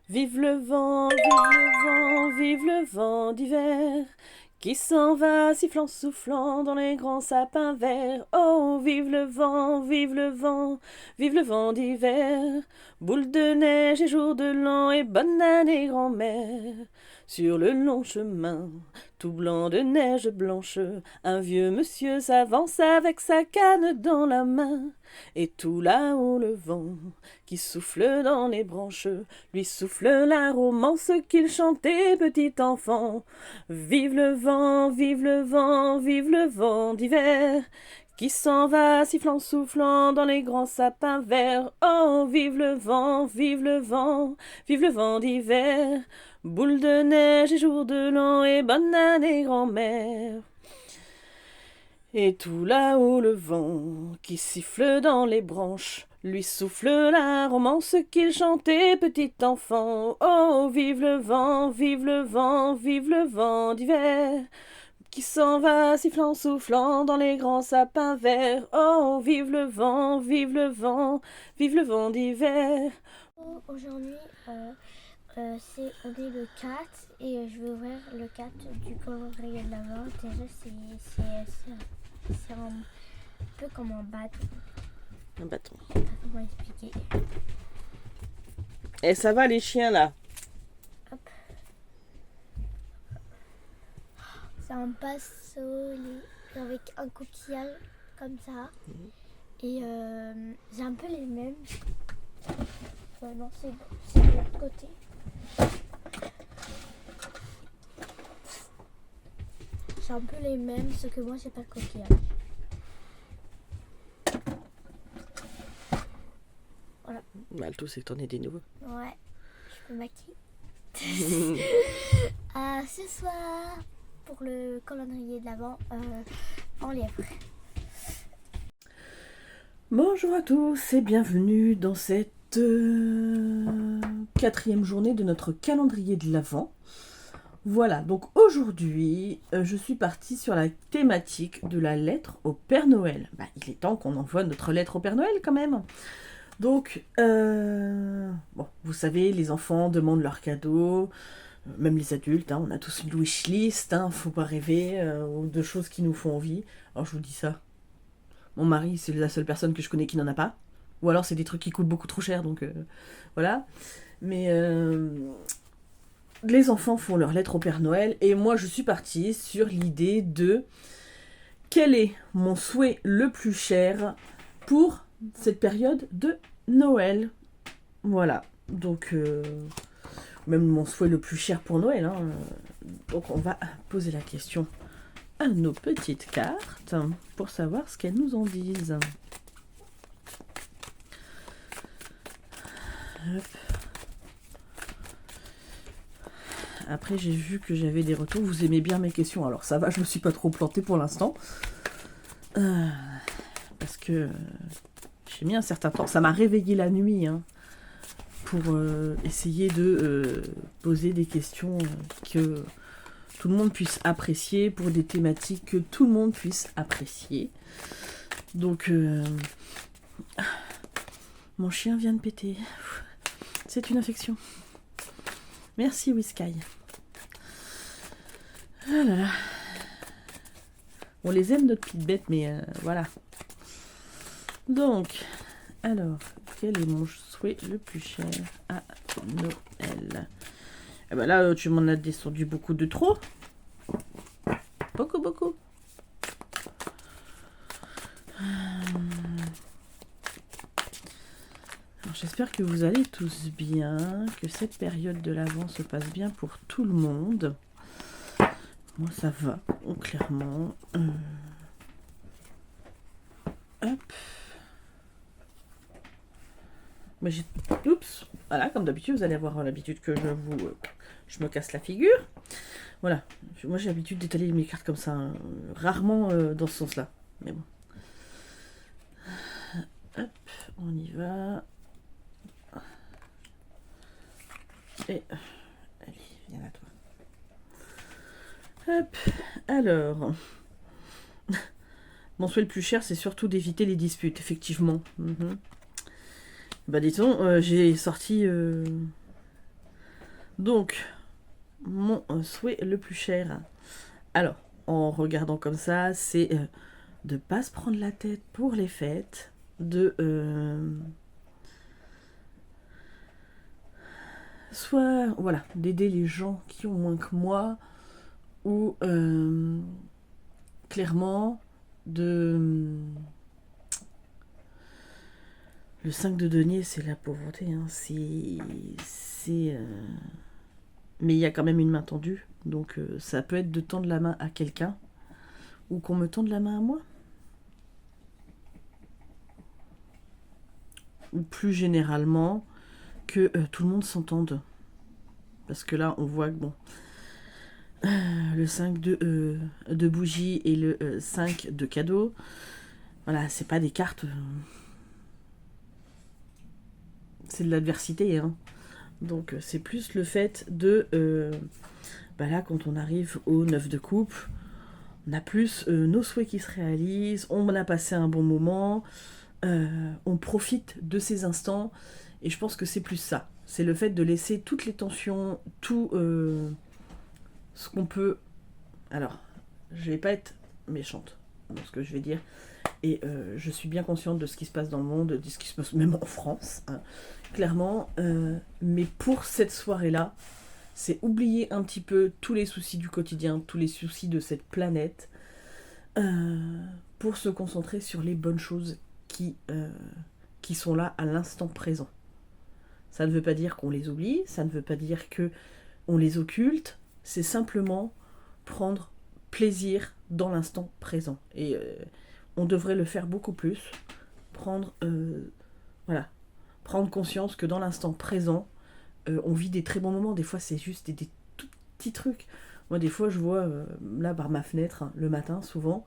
Vive le vent, vive le vent, vive le vent d'hiver qui s'en va sifflant, soufflant dans les grands sapins verts. Oh, vive le vent, vive le vent d'hiver. Boule de neige et jour de l'an et bonne année grand-mère. Sur le long chemin, tout blanc de neige blanche, un vieux monsieur s'avance avec sa canne dans la main. Et tout là-haut le vent qui souffle dans les branches lui souffle la romance qu'il chantait petit enfant. Vive le vent, vive le vent, vive le vent d'hiver qui s'en va sifflant, soufflant dans les grands sapins verts. Oh, vive le vent, vive le vent, vive le vent d'hiver. Boule de neige et jour de l'an et bonne année grand-mère. Et tout là-haut le vent qui siffle dans les branches lui souffle la romance qu'il chantait petit enfant. Oh, vive le vent, vive le vent, vive le vent d'hiver qui s'en va sifflant, soufflant dans les grands sapins verts. Oh, vive le vent, vive le vent, vive le vent d'hiver. Aujourd'hui, on est le 4 et je vais ouvrir le 4 du calendrier de l'Avent. Déjà, c'est un peu comme un bâton. Un bâton. Comment expliquer? Et ça va les chiens là? Hop. C'est un pinceau avec un coquillage comme ça. Et j'ai un peu les mêmes. Non, c'est de l'autre côté. J'ai un peu les mêmes, sauf que moi j'ai pas le coquillage. Voilà. Bah, le tout c'est que t'en aies des nouveaux. Ouais, je peux maquiller. Ce soir, pour le calendrier de l'Avent, en lièvre. Bonjour à tous et bienvenue dans cette quatrième journée de notre calendrier de l'Avent. Voilà, donc aujourd'hui, je suis partie sur la thématique de la lettre au Père Noël. Bah, il est temps qu'on envoie notre lettre au Père Noël quand même. Donc, bon, vous savez, les enfants demandent leurs cadeaux, même les adultes, hein, on a tous une wishlist, hein, faut pas rêver de choses qui nous font envie. Alors je vous dis ça, mon mari, c'est la seule personne que je connais qui n'en a pas. Ou alors c'est des trucs qui coûtent beaucoup trop cher, donc voilà. Mais les enfants font leur lettre au Père Noël, et moi je suis partie sur l'idée de quel est mon souhait le plus cher pour cette période de Noël. Voilà, donc même mon souhait le plus cher pour Noël. Hein. Donc on va poser la question à nos petites cartes pour savoir ce qu'elles nous en disent. Hop. Après j'ai vu que j'avais des retours, vous aimez bien mes questions, alors ça va, je me suis pas trop plantée pour l'instant. Parce que j'ai mis un certain temps, ça m'a réveillée la nuit hein, pour essayer de poser des questions que tout le monde puisse apprécier, pour des thématiques que tout le monde puisse apprécier. Donc, mon chien vient de péter. C'est une infection. Merci Whisky. Ah là là. On les aime nos petites bêtes, mais voilà. Donc, alors, quel est mon souhait le plus cher à Noël? Eh ben là, tu m'en as descendu beaucoup de trop. Beaucoup. J'espère que vous allez tous bien, que cette période de l'Avent se passe bien pour tout le monde. Moi, ça va, clairement. Hop. Moi, oups. Voilà, comme d'habitude, vous allez avoir l'habitude que je me casse la figure. Voilà. Moi, j'ai l'habitude d'étaler mes cartes comme ça. Hein. Rarement dans ce sens-là. Mais bon. Hop, on y va. Et allez, viens là toi. Hop, alors. Mon souhait le plus cher, c'est surtout d'éviter les disputes, effectivement. Bah disons, j'ai sorti Donc, mon souhait le plus cher. Alors, en regardant comme ça, c'est de pas se prendre la tête pour les fêtes, de soit voilà, d'aider les gens qui ont moins que moi, ou clairement de le 5 de denier, c'est la pauvreté, hein. Mais il y a quand même une main tendue, donc ça peut être de tendre la main à quelqu'un ou qu'on me tende la main à moi. Ou plus généralement, que tout le monde s'entende. Parce que là, on voit que bon, le 5 de bougies et le 5 de cadeaux, voilà, c'est pas des cartes. C'est de l'adversité, hein. Donc c'est plus le fait de... là, quand on arrive au 9 de coupe, on a plus nos souhaits qui se réalisent, on a passé un bon moment, on profite de ces instants, et je pense que c'est plus ça. C'est le fait de laisser toutes les tensions, tout ce qu'on peut... Alors, je vais pas être méchante dans ce que je vais dire, et je suis bien consciente de ce qui se passe dans le monde, de ce qui se passe même en France, hein, clairement, mais pour cette soirée-là, c'est oublier un petit peu tous les soucis du quotidien, tous les soucis de cette planète, pour se concentrer sur les bonnes choses qui sont là à l'instant présent. Ça ne veut pas dire qu'on les oublie, ça ne veut pas dire qu'on les occulte, c'est simplement prendre plaisir dans l'instant présent. Et on devrait le faire beaucoup plus, prendre conscience que dans l'instant présent, on vit des très bons moments. Des fois, c'est juste des tout petits trucs. Moi, des fois, je vois, là, par ma fenêtre, hein, le matin, souvent,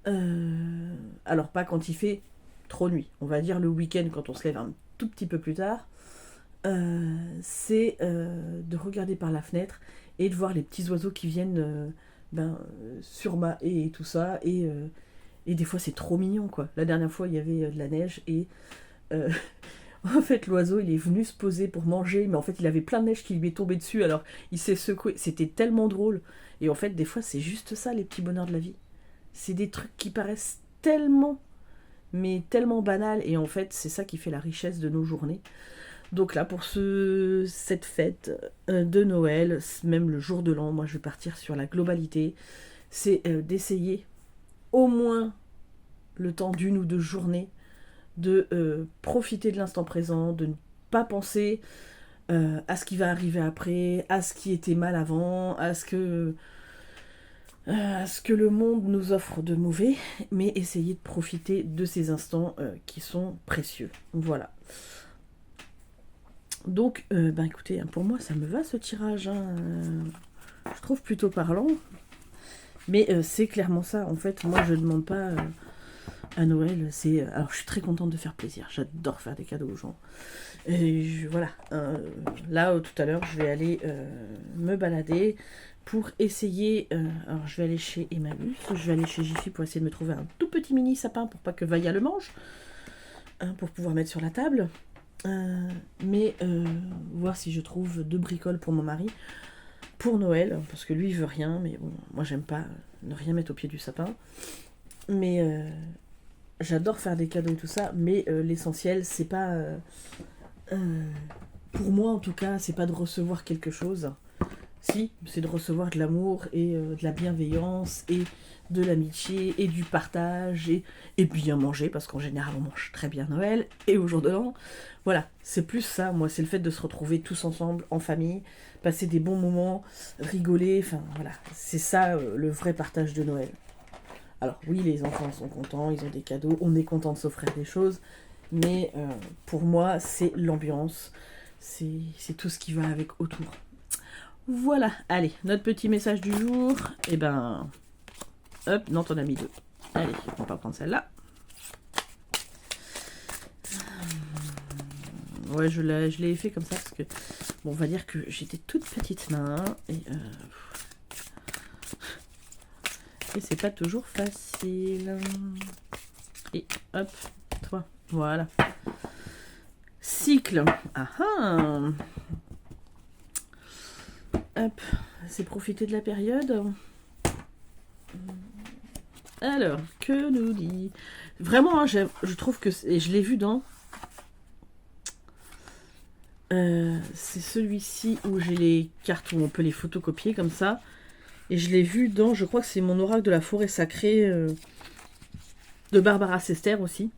alors pas quand il fait trop nuit, on va dire le week-end, quand on se lève un tout petit peu plus tard, c'est de regarder par la fenêtre et de voir les petits oiseaux qui viennent sur ma haie et tout ça, et des fois c'est trop mignon, quoi. La dernière fois il y avait de la neige et en fait l'oiseau il est venu se poser pour manger, mais en fait il avait plein de neige qui lui est tombée dessus, alors il s'est secoué, c'était tellement drôle. Et en fait des fois c'est juste ça, les petits bonheurs de la vie, c'est des trucs qui paraissent tellement, mais tellement banals, et en fait c'est ça qui fait la richesse de nos journées. Donc là, pour cette fête de Noël, même le jour de l'an, moi je vais partir sur la globalité. C'est d'essayer au moins le temps d'une ou deux journées de profiter de l'instant présent, de ne pas penser à ce qui va arriver après, à ce qui était mal avant, à ce que le monde nous offre de mauvais, mais essayer de profiter de ces instants qui sont précieux. Voilà. Donc, écoutez, pour moi, ça me va ce tirage, hein. Je trouve plutôt parlant. Mais c'est clairement ça. En fait, moi, je ne demande pas à Noël. Alors, je suis très contente de faire plaisir. J'adore faire des cadeaux aux gens. Et voilà. Là, tout à l'heure, je vais aller me balader pour essayer... alors, je vais aller chez Emmaüs. Je vais aller chez Jiffy pour essayer de me trouver un tout petit mini sapin pour pas que Vaya le mange. Pour pouvoir mettre sur la table. Mais voir si je trouve 2 bricoles pour mon mari pour Noël, parce que lui il veut rien, mais bon, moi j'aime pas ne rien mettre au pied du sapin, mais j'adore faire des cadeaux et tout ça, mais l'essentiel c'est pas pour moi en tout cas, c'est pas de recevoir quelque chose, si, c'est de recevoir de l'amour et de la bienveillance et de l'amitié et du partage et bien manger, parce qu'en général on mange très bien Noël et au jour de l'an. Voilà, c'est plus ça, moi, c'est le fait de se retrouver tous ensemble, en famille, passer des bons moments, rigoler, enfin voilà, c'est ça le vrai partage de Noël. Alors oui, les enfants sont contents, ils ont des cadeaux, on est content de s'offrir des choses, mais pour moi, c'est l'ambiance, c'est tout ce qui va avec autour. Voilà, allez, notre petit message du jour, et hop, non, t'en as mis 2. Allez, on va prendre celle-là. Ouais, je l'ai fait comme ça parce que, bon, on va dire que j'ai des toutes petites mains et c'est pas toujours facile. Et hop, 3, voilà. Cycle. Ah ah. Hop, c'est profiter de la période. Alors, que nous dit... Vraiment, hein, je trouve que... Et je l'ai vu dans... c'est celui-ci où j'ai les cartes où on peut les photocopier comme ça. Et je l'ai vu dans... Je crois que c'est mon oracle de la forêt sacrée de Barbara Sester aussi.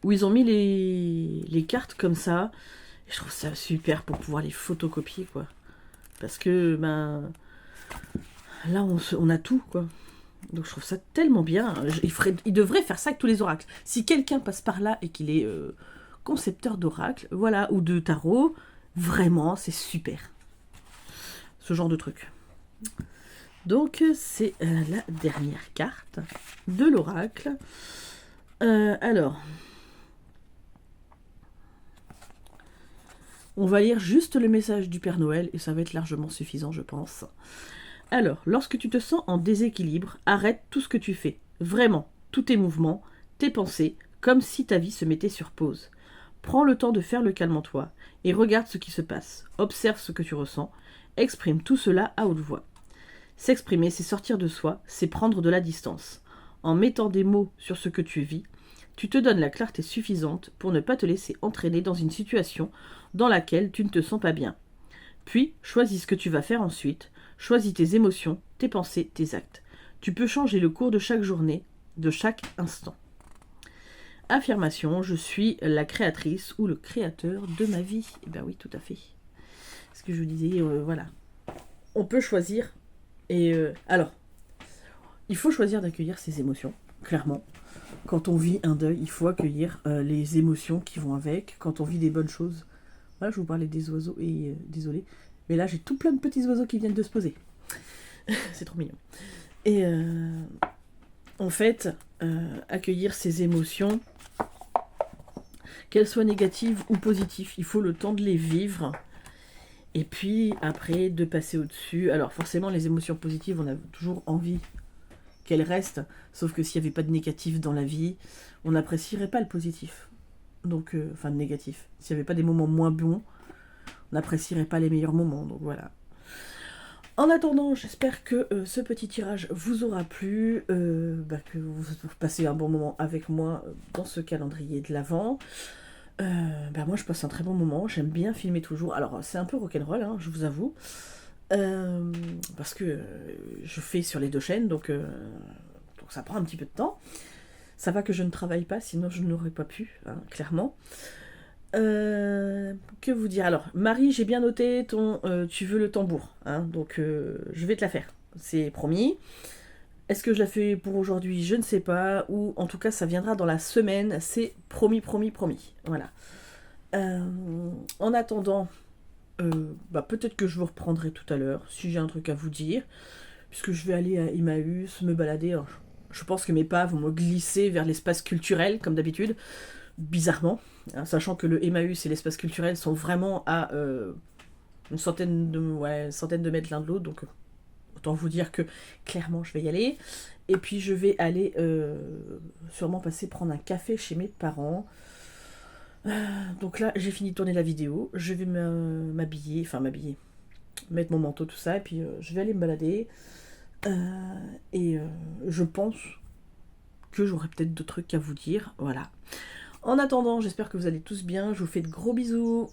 Où ils ont mis les cartes comme ça. Et je trouve ça super pour pouvoir les photocopier, quoi. Parce que, ben... Là, on a tout, quoi. Donc je trouve ça tellement bien. Il devrait faire ça avec tous les oracles. Si quelqu'un passe par là et qu'il est concepteur d'oracles, voilà, ou de tarot, vraiment, c'est super. Ce genre de truc. Donc c'est la dernière carte de l'oracle. Alors, on va lire juste le message du Père Noël et ça va être largement suffisant, je pense. Alors, lorsque tu te sens en déséquilibre, arrête tout ce que tu fais. Vraiment, tous tes mouvements, tes pensées, comme si ta vie se mettait sur pause. Prends le temps de faire le calme en toi et regarde ce qui se passe. Observe ce que tu ressens. Exprime tout cela à haute voix. S'exprimer, c'est sortir de soi, c'est prendre de la distance. En mettant des mots sur ce que tu vis, tu te donnes la clarté suffisante pour ne pas te laisser entraîner dans une situation dans laquelle tu ne te sens pas bien. Puis, choisis ce que tu vas faire ensuite. Choisis tes émotions, tes pensées, tes actes. Tu peux changer le cours de chaque journée, de chaque instant. Affirmation, je suis la créatrice ou le créateur de ma vie. Eh bien oui, tout à fait. Ce que je vous disais, voilà. On peut choisir. Et alors, il faut choisir d'accueillir ses émotions, clairement. Quand on vit un deuil, il faut accueillir les émotions qui vont avec. Quand on vit des bonnes choses. Voilà, je vous parlais des oiseaux et désolé. Mais là, j'ai tout plein de petits oiseaux qui viennent de se poser. C'est trop mignon. Et en fait, accueillir ces émotions, qu'elles soient négatives ou positives, il faut le temps de les vivre. Et puis, après, de passer au-dessus. Alors, forcément, les émotions positives, on a toujours envie qu'elles restent. Sauf que s'il n'y avait pas de négatif dans la vie, on n'apprécierait pas le positif. Donc, enfin, le négatif. S'il n'y avait pas des moments moins bons, on n'apprécierait pas les meilleurs moments, donc voilà. En attendant, j'espère que ce petit tirage vous aura plu, que vous passez un bon moment avec moi dans ce calendrier de l'Avent. Moi, je passe un très bon moment, j'aime bien filmer toujours. Alors, c'est un peu rock'n'roll, hein, je vous avoue, parce que je fais sur les deux chaînes, donc ça prend un petit peu de temps. Ça va que je ne travaille pas, sinon je n'aurais pas pu, hein, clairement. Que vous dire? Alors, Marie, j'ai bien noté ton tu veux le tambour, hein, donc je vais te la faire, c'est promis. Est-ce que je la fais pour aujourd'hui? Je ne sais pas, ou en tout cas ça viendra dans la semaine, c'est promis, promis, promis. Voilà. En attendant, peut-être que je vous reprendrai tout à l'heure si j'ai un truc à vous dire, puisque je vais aller à Emmaüs, me balader. Alors, je pense que mes pas vont me glisser vers l'espace culturel, comme d'habitude. Bizarrement, hein, sachant que le Emmaüs et l'espace culturel sont vraiment à une centaine de mètres l'un de l'autre, donc autant vous dire que clairement je vais y aller. Et puis je vais aller sûrement passer prendre un café chez mes parents. Donc là j'ai fini de tourner la vidéo, je vais m'habiller, mettre mon manteau, tout ça, et puis je vais aller me balader. Je pense que j'aurai peut-être d'autres trucs à vous dire, voilà. En attendant, j'espère que vous allez tous bien. Je vous fais de gros bisous.